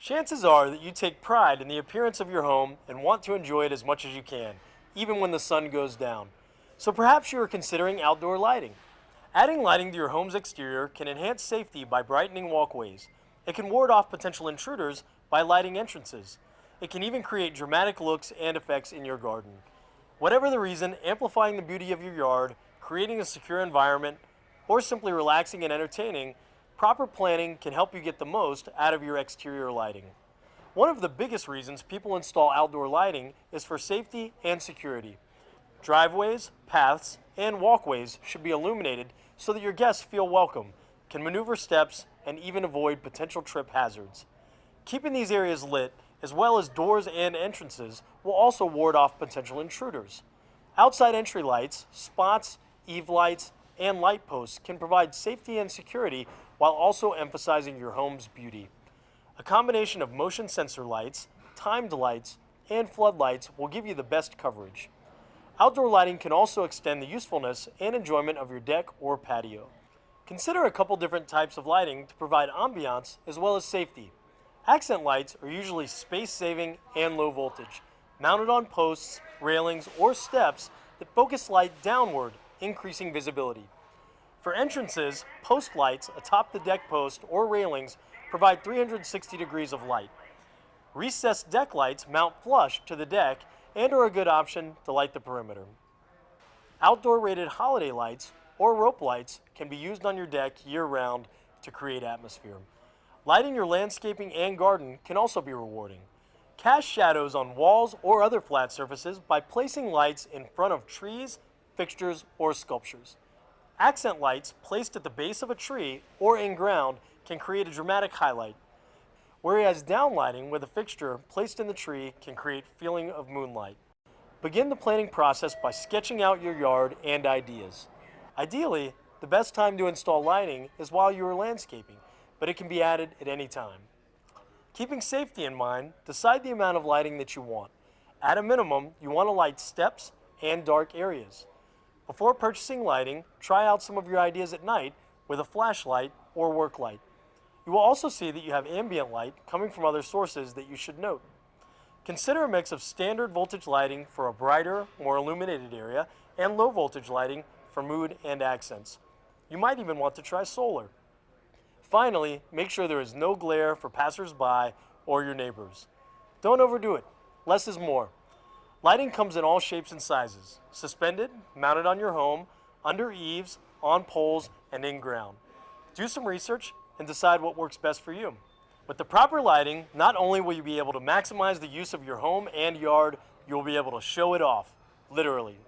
Chances are that you take pride in the appearance of your home and want to enjoy it as much as you can, even when the sun goes down. So perhaps you are considering outdoor lighting. Adding lighting to your home's exterior can enhance safety by brightening walkways. It can ward off potential intruders by lighting entrances. It can even create dramatic looks and effects in your garden. Whatever the reason, amplifying the beauty of your yard, creating a secure environment, or simply relaxing and entertaining, proper planning can help you get the most out of your exterior lighting. One of the biggest reasons people install outdoor lighting is for safety and security. Driveways, paths, and walkways should be illuminated so that your guests feel welcome, can maneuver steps, and even avoid potential trip hazards. Keeping these areas lit, as well as doors and entrances, will also ward off potential intruders. Outside entry lights, spots, eave lights, and light posts can provide safety and security while also emphasizing your home's beauty. A combination of motion sensor lights, timed lights, and floodlights will give you the best coverage. Outdoor lighting can also extend the usefulness and enjoyment of your deck or patio. Consider a couple different types of lighting to provide ambiance as well as safety. Accent lights are usually space-saving and low voltage, mounted on posts, railings, or steps that focus light downward, increasing visibility. For entrances, post lights atop the deck post or railings provide 360 degrees of light. Recessed deck lights mount flush to the deck and are a good option to light the perimeter. Outdoor rated holiday lights or rope lights can be used on your deck year-round to create atmosphere. Lighting your landscaping and garden can also be rewarding. Cast shadows on walls or other flat surfaces by placing lights in front of trees, fixtures, or sculptures. Accent lights placed at the base of a tree or in ground can create a dramatic highlight, whereas downlighting with a fixture placed in the tree can create feeling of moonlight. Begin the planning process by sketching out your yard and ideas. Ideally, the best time to install lighting is while you are landscaping, but it can be added at any time. Keeping safety in mind, decide the amount of lighting that you want. At a minimum, you want to light steps and dark areas. Before purchasing lighting, try out some of your ideas at night with a flashlight or work light. You will also see that you have ambient light coming from other sources that you should note. Consider a mix of standard voltage lighting for a brighter, more illuminated area and low voltage lighting for mood and accents. You might even want to try solar. Finally, make sure there is no glare for passers-by or your neighbors. Don't overdo it. Less is more. Lighting comes in all shapes and sizes, suspended, mounted on your home, under eaves, on poles, and in ground. Do some research and decide what works best for you. With the proper lighting, not only will you be able to maximize the use of your home and yard, you'll be able to show it off, literally.